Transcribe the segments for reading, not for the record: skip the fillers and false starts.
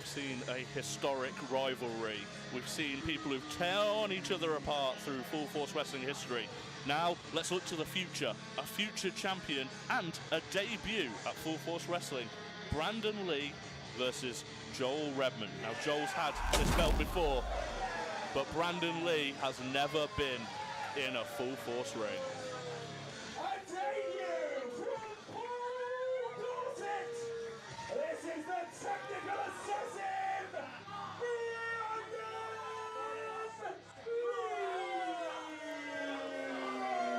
We've seen a historic rivalry. We've seen people who've torn each other apart through Full Force Wrestling history. Now, let's look to the future. A future champion and a debut at Full Force Wrestling. Brandon Lee versus Joel Redman. Now, Joel's had this belt before, but Brandon Lee has never been in a Full Force ring. This is the technical assassin,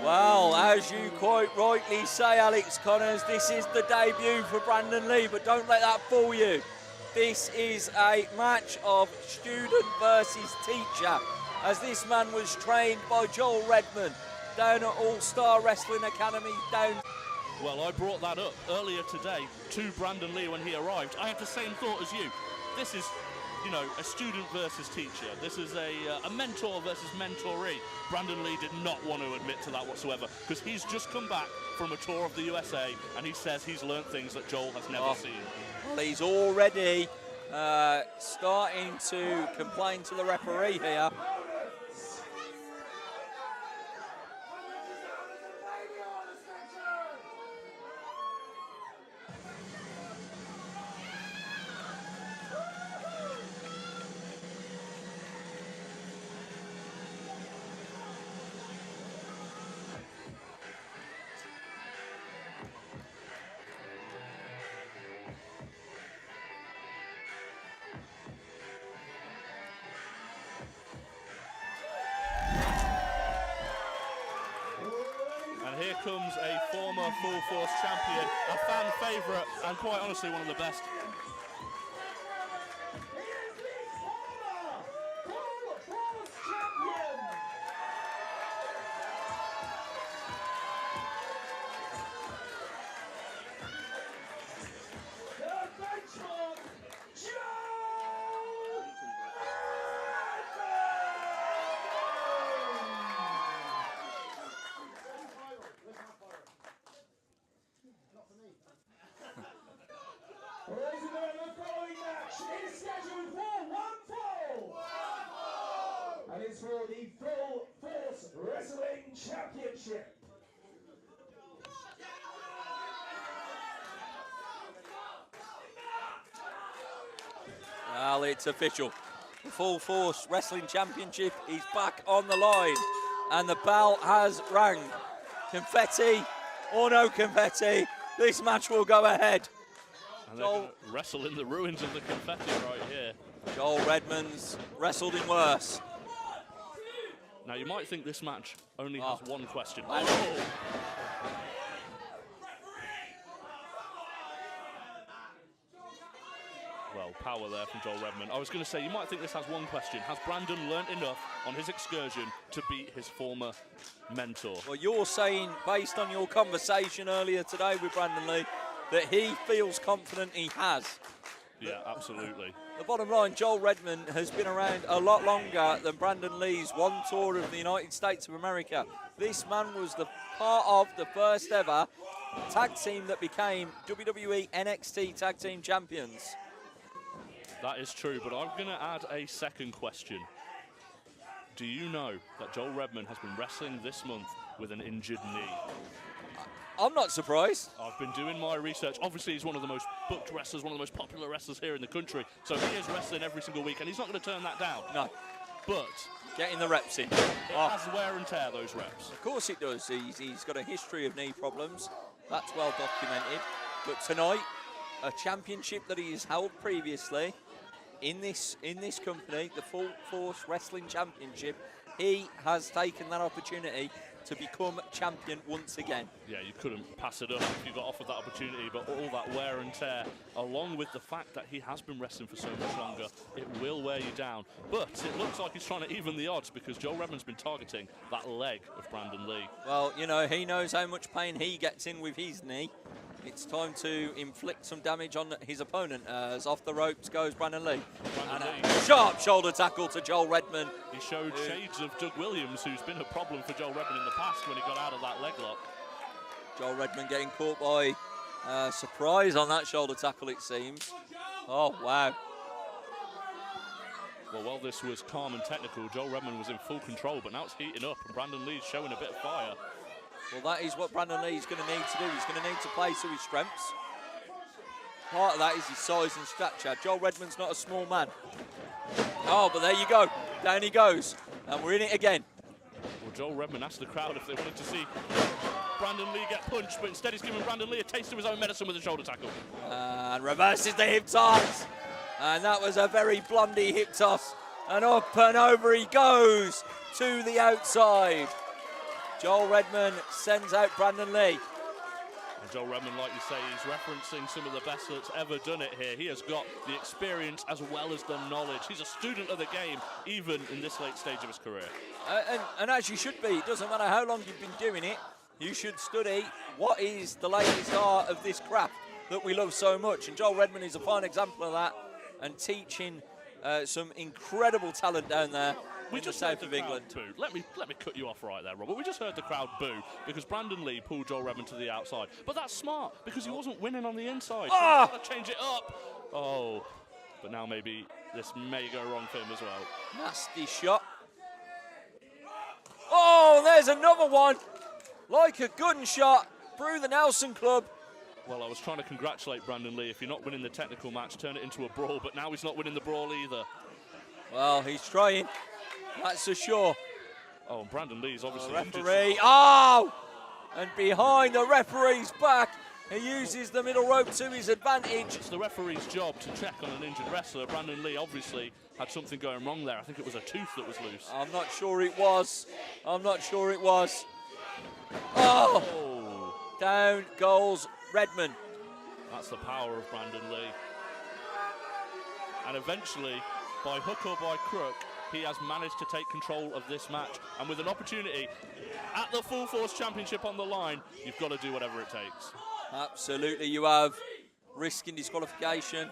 Well, as you quite rightly say, Alex Connors, this is the debut for Brandon Lee, but don't let that fool you. This is a match of student versus teacher, as this man was trained by Joel Redman down at All-Star Wrestling Academy down. Well, I brought that up earlier today to Brandon Lee when he arrived. I had the same thought as you. This is, you know, a student versus teacher. This is a mentor versus mentoree. Brandon Lee did not want to admit to that whatsoever, because he's just come back from a tour of the USA and he says he's learned things that Joel has never seen. Well, he's already starting to complain to the referee here. Here comes a former Full Force champion, a fan favourite, and quite honestly one of the best. Ladies and gentlemen, the following match is scheduled for one fall. And it's for the Full Force Wrestling Championship. Well, it's official. The Full Force Wrestling Championship is back on the line, and the bell has rang. Confetti or no confetti, this match will go ahead. And they're going to wrestle in the ruins of the confetti right here. Joel Redman's wrestled in worse. Now, you might think this match only has one question. Well, power there from Joel Redman. I was going to say, you might think this has one question. Has Brandon learnt enough on his excursion to beat his former mentor? Well, you're saying, based on your conversation earlier today with Brandon Lee, that he feels confident he has. Yeah, absolutely. The bottom line, Joel Redman has been around a lot longer than Brandon Lee's one tour of the United States of America. This man was the part of the first ever tag team that became WWE NXT Tag Team Champions. That is true, but I'm going to add a second question. Do you know that Joel Redman has been wrestling this month with an injured knee? I'm not surprised. I've been doing my research. Obviously, he's one of the most booked wrestlers, one of the most popular wrestlers here in the country. So he is wrestling every single week, and he's not going to turn that down. No. But getting the reps in. It has wear and tear, those reps. Of course it does. He's got a history of knee problems. That's well documented. But tonight, a championship that he has held previously in this company, the Full Force Wrestling Championship, he has taken that opportunity to become champion once again. Yeah, you couldn't pass it up if you got offered that opportunity, but all that wear and tear, along with the fact that he has been wrestling for so much longer, it will wear you down. But it looks like he's trying to even the odds, because Joel Redman's been targeting that leg of Brandon Lee. Well, you know, he knows how much pain he gets in with his knee. It's time to inflict some damage on his opponent, as off the ropes goes Brandon Lee. And a sharp shoulder tackle to Joel Redman. He showed shades of Doug Williams, who's been a problem for Joel Redman in the past when he got out of that leg lock. Joel Redman getting caught by surprise on that shoulder tackle, it seems. Oh, wow. Well, while this was calm and technical, Joel Redman was in full control, but now it's heating up, and Brandon Lee's showing a bit of fire. Well, that is what Brandon Lee's going to need to do. He's going to need to play to his strengths. Part of that is his size and stature. Joel Redman's not a small man. Oh, but there you go. Down he goes. And we're in it again. Well, Joel Redman asked the crowd if they wanted to see Brandon Lee get punched, but instead he's giving Brandon Lee a taste of his own medicine with a shoulder tackle. And reverses the hip toss. And that was a very blundy hip toss. And up and over he goes to the outside. Joel Redman sends out Brandon Lee. And Joel Redman, like you say, he's referencing some of the best that's ever done it here. He has got the experience as well as the knowledge. He's a student of the game, even in this late stage of his career. And as you should be, it doesn't matter how long you've been doing it, you should study what is the latest art of this craft that we love so much. And Joel Redman is a fine example of that, and teaching some incredible talent down there in the south of England. Boo. Let me cut you off right there, Robert. We just heard the crowd boo because Brandon Lee pulled Joel Redman to the outside. But that's smart because he wasn't winning on the inside. So he's got to change it up. Oh, but now maybe this may go wrong for him as well. Nasty shot. Oh, there's another one. Like a gunshot through the Nelson Club. Well, I was trying to congratulate Brandon Lee. If you're not winning the technical match, turn it into a brawl. But now he's not winning the brawl either. Well, he's trying. That's for sure. Oh, and Brandon Lee's obviously referee. injured. Oh! And behind the referee's back, he uses the middle rope to his advantage. It's the referee's job to check on an injured wrestler. Brandon Lee obviously had something going wrong there. I think it was a tooth that was loose. I'm not sure it was. I'm not sure it was. Oh! Down goes Redman. That's the power of Brandon Lee. And eventually, by hook or by crook, he has managed to take control of this match. And with an opportunity at the Full Force Championship on the line, you've got to do whatever it takes. Absolutely, you have. Risking disqualification.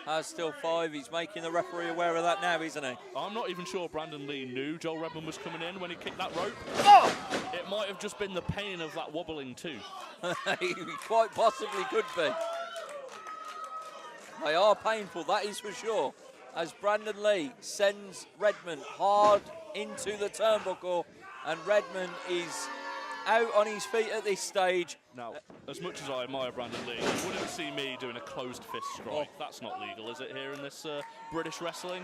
Has still 5. He's making the referee aware of that now, isn't he? I'm not even sure Brandon Lee knew Joel Redman was coming in when he kicked that rope. Oh! It might have just been the pain of that wobbling tooth. He quite possibly could be. They are painful, that is for sure. As Brandon Lee sends Redman hard into the turnbuckle, and Redman is out on his feet at this stage. Now, as much as I admire Brandon Lee, you wouldn't see me doing a closed fist strike. That's not legal, is it, here in this British wrestling?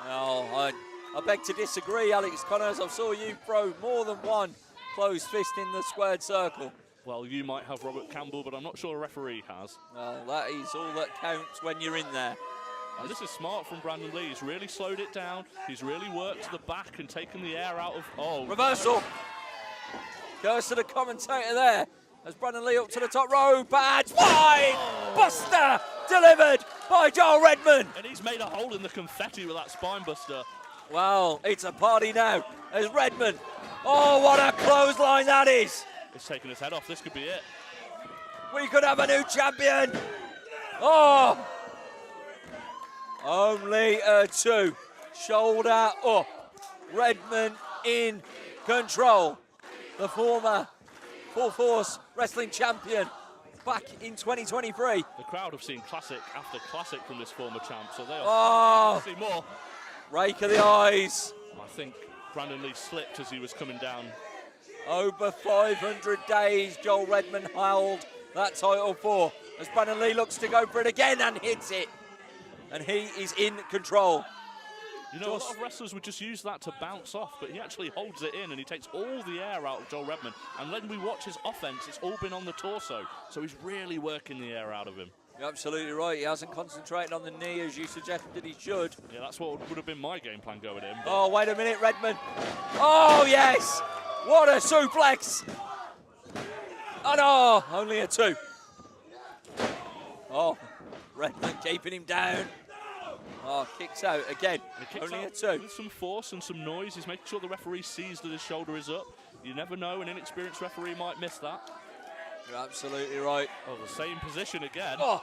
No, I beg to disagree, Alex Connors. I saw you throw more than one closed fist in the squared circle. Well, you might have Robert Campbell, but I'm not sure a referee has. Well, that is all that counts when you're in there. And this is smart from Brandon Lee. He's really slowed it down. He's really worked to the back and taken the air out of... Oh. Reversal. Goes to the commentator there. As Brandon Lee up to the top rope. And spine buster delivered by Joel Redman. And he's made a hole in the confetti with that spine buster. Well, it's a party now. As Redman. Oh, what a clothesline that is. It's taking his head off. This could be it. We could have a new champion. Oh. Only a 2. Shoulder up. Redman in control. The former Full Force Wrestling Champion back in 2023. The crowd have seen classic after classic from this former champ, so they are see more. Rake of the eyes. I think Brandon Lee slipped as he was coming down. Over 500 days Joel Redman held that title for. As Brandon Lee looks to go for it again and hits it. And he is in control. You know, a lot of wrestlers would just use that to bounce off, but he actually holds it in and he takes all the air out of Joel Redman. And when we watch his offense, it's all been on the torso. So he's really working the air out of him. You're absolutely right. He hasn't concentrated on the knee as you suggested he should. Yeah, that's what would have been my game plan going in. Oh, wait a minute, Redman. Oh, yes. What a suplex. Oh, no. Only a 2. Oh, Redman keeping him down. Oh, kicks out again. Only a 2. With some force and some noise. He's making sure the referee sees that his shoulder is up. You never know, an inexperienced referee might miss that. You're absolutely right. Oh, the same position again. Oh.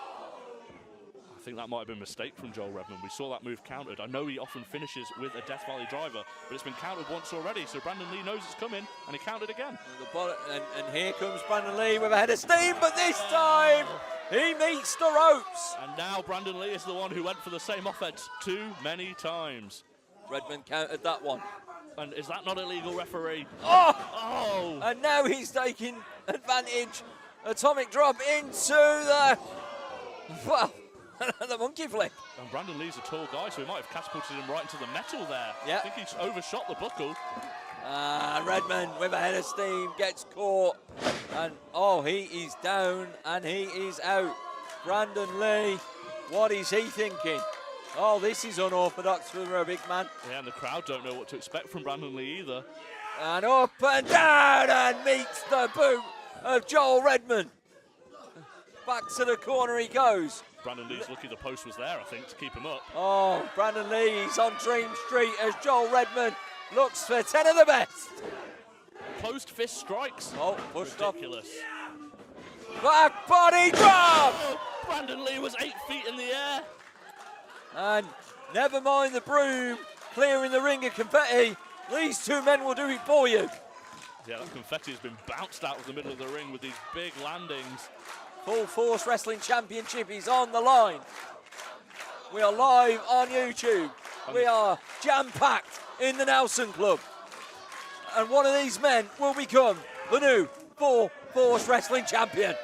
I think that might have been a mistake from Joel Redman. We saw that move countered. I know he often finishes with a Death Valley driver, but it's been countered once already, so Brandon Lee knows it's coming, and he countered again. And here comes Brandon Lee with a head of steam, but this time he meets the ropes. And now Brandon Lee is the one who went for the same offense too many times. Redman countered that one. And is that not illegal, referee? Oh! And now he's taking advantage. Atomic drop into the, well, the monkey flip. And Brandon Lee's a tall guy, so he might have catapulted him right into the metal there. Yep. I think he's overshot the buckle. Redman with a head of steam gets caught. And, oh, he is down and he is out. Brandon Lee, what is he thinking? Oh, this is unorthodox for a big man. Yeah, and the crowd don't know what to expect from Brandon Lee either. And up and down and meets the boot of Joel Redman. Back to the corner he goes. Brandon Lee's lucky the post was there, I think, to keep him up. Oh, Brandon Lee's on Dream Street as Joel Redman looks for 10 of the best. Closed fist strikes. Oh, pushed off. Ridiculous. Back body drop! Oh, Brandon Lee was 8 feet in the air. And never mind the broom clearing the ring of confetti. These two men will do it for you. Yeah, that confetti has been bounced out of the middle of the ring with these big landings. Full Force Wrestling Championship is on the line. We are live on YouTube. We are jam-packed in the Nelson Club. And one of these men will become the new Full Force Wrestling Champion.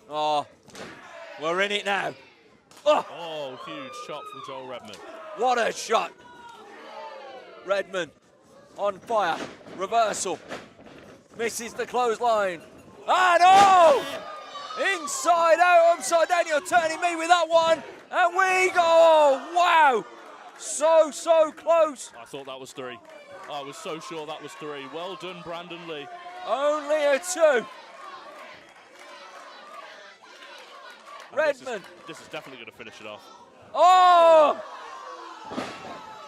Oh, we're in it now. Oh, huge shot from Joel Redman. What a shot. Redman on fire. Reversal. Misses the clothesline. And oh! Inside out, upside down. You're turning me with that one. And we go. Oh, wow. So close. I thought that was 3. I was so sure that was 3. Well done, Brandon Lee. Only a 2. Redman. This is definitely going to finish it off. Oh!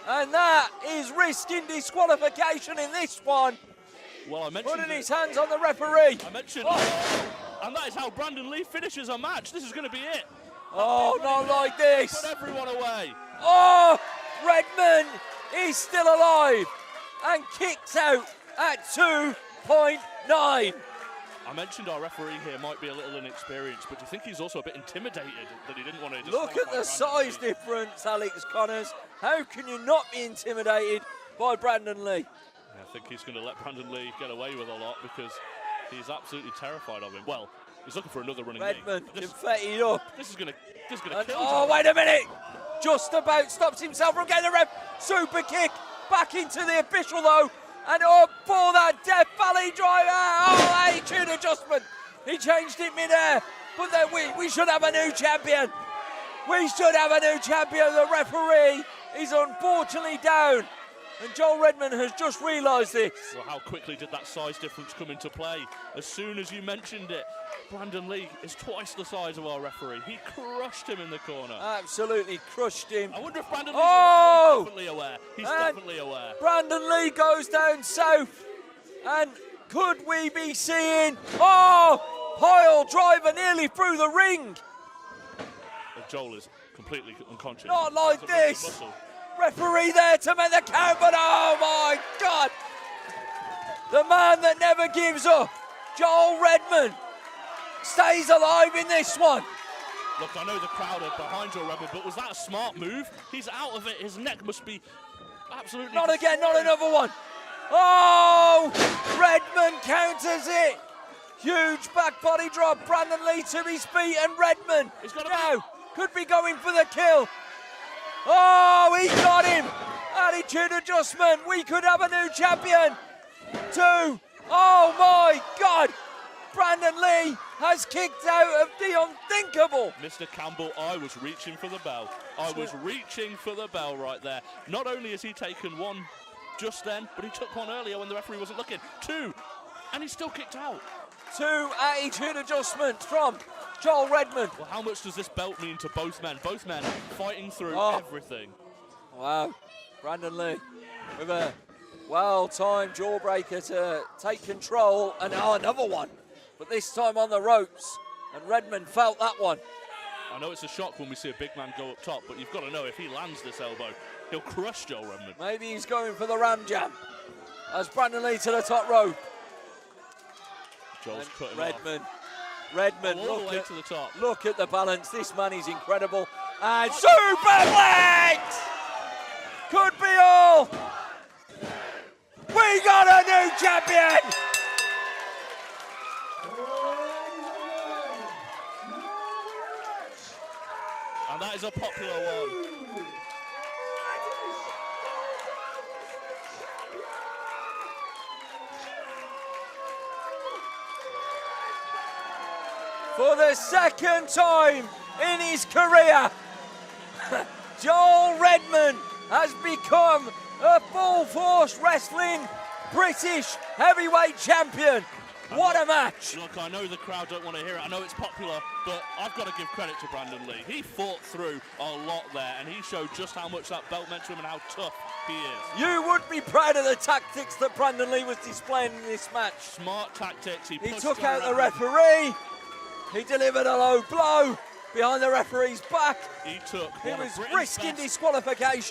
And that is risking disqualification in this one. Well, I mentioned Putting his hands on the referee. I mentioned and that is how Brandon Lee finishes a match. This is going to be it. Oh, not like this. Put everyone away. Oh, Redman is still alive and kicks out at 2.9. I mentioned our referee here might be a little inexperienced, but do you think he's also a bit intimidated that he didn't want to Look at the size difference, Alex Connors. How can you not be intimidated by Brandon Lee? I think he's going to let Brandon Lee get away with a lot because he's absolutely terrified of him. Well, he's looking for another running Redman knee. confetti'd up. This is going to kill Oh, Joel. wait a minute. Just about stops himself from getting the ref. Super kick. Back into the official, though. And up for that Death Valley driver. Oh, attitude adjustment. He changed it mid-air. But then we should have a new champion. We should have a new champion. The referee is unfortunately down. And Joel Redman has just realised this. Well, how quickly did that size difference come into play? As soon as you mentioned it, Brandon Lee is twice the size of our referee. He crushed him in the corner. Absolutely crushed him. I wonder if Brandon Lee's definitely aware. He's And definitely aware. Brandon Lee goes down south. And could we be seeing, oh, pile driver nearly through the ring. Joel is completely unconscious. Not like It's a bunch of this. muscle. Referee there to make the count, but oh my God. The man that never gives up, Joel Redman, stays alive in this one. Look, I know the crowd are behind Joel Redman, but was that a smart move? He's out of it. His neck must be absolutely Not again, not destroyed. another one. Oh, Redman counters it. Huge back body drop. Brandon Lee to his feet, and Redman He's got a now could be going for the kill. Oh, he got him. Attitude adjustment. We could have a new champion. 2. Oh my God. Brandon Lee has kicked out of the unthinkable. Mr. Campbell, I was reaching for the bell. I was reaching for the bell right there. Not only has he taken one just then, but he took one earlier when the referee wasn't looking. 2, and he's still kicked out. 2 attitude adjustments from Joel Redman. Well, how much does this belt mean to both men? Both men fighting through everything. Wow. Brandon Lee with a well-timed jawbreaker to take control. And another one. But this time on the ropes. And Redman felt that one. I know it's a shock when we see a big man go up top, but you've got to know if he lands this elbow, he'll crush Joel Redman. Maybe he's going for the ram jam. As Brandon Lee to the top rope. Joel's cutting Redman. off. Redman, All the way to the top. Look at the balance. This man is incredible. And superplex! could be all. We got a new champion. And that is a popular one. For the second time in his career, Joel Redman has become a Full Force Wrestling British Heavyweight Champion. What a match! Look, I know the crowd don't want to hear it. I know it's popular, but I've got to give credit to Brandon Lee. He fought through a lot there, and he showed just how much that belt meant to him and how tough he is. You would be proud of the tactics that Brandon Lee was displaying in this match. Smart tactics. He took out the referee. He delivered a low blow behind the referee's back. He was risking disqualification.